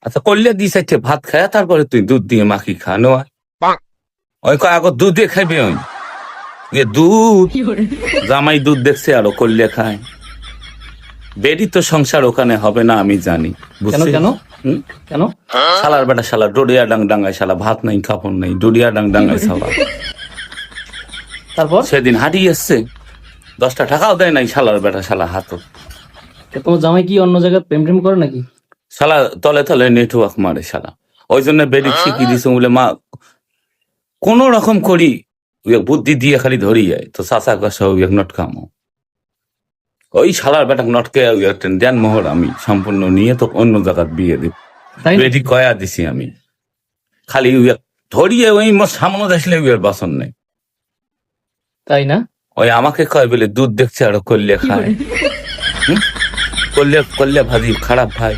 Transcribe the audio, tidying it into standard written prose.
আচ্ছা করলে দিস একটা ভাত খায় তারপরে তুই দুধ দিয়ে মাখি খা নেওয়া ওই কয় আগত দুধ দিয়ে খাইবে ওই দুধ জামাই দুধ দেখছে আরো করলে খায় বেরি তো সংসার ওখানে হবে না আমি জানি কেন কেন কেন শালার বেটা শালা ডোডিয়া ডাং ডাঙ্গায় শালা ভাত নাই কাপড় নাই ডোডিয়া ডাং ডাঙ্গায় শালা তারপর সেদিন হারিয়ে এসছে 10টা টাকাও দেয় নাই শালার বেটা শালা হাতও তোমার জামাই কি অন্য জায়গায় প্রেম প্রেম করে নাকি? শালা তলে তলে নেটওয়ার্ক মারে শালা ওই জন্য বেরিক শিখিয়ে দিছে বলে মা কোন রকম করি বুদ্ধি দিয়ে খালি ধরি যায় তো চাচা কাছে নটকামো ওই শালার বেটা নটকে দেন মোহর আমি সম্পূর্ণ নিয়ে তো অন্য জায়গায় বিয়ে দিব তাই না? বেরি কয়া দিছি আমি খালি ধরিয়ে ওই মোর সামনে আসলে বাসন নেই তাই না? ওই আমাকে কয় বলে দুধ দেখছে আরো করলে খায় করলে করলে ভাজি খারাপ ভাই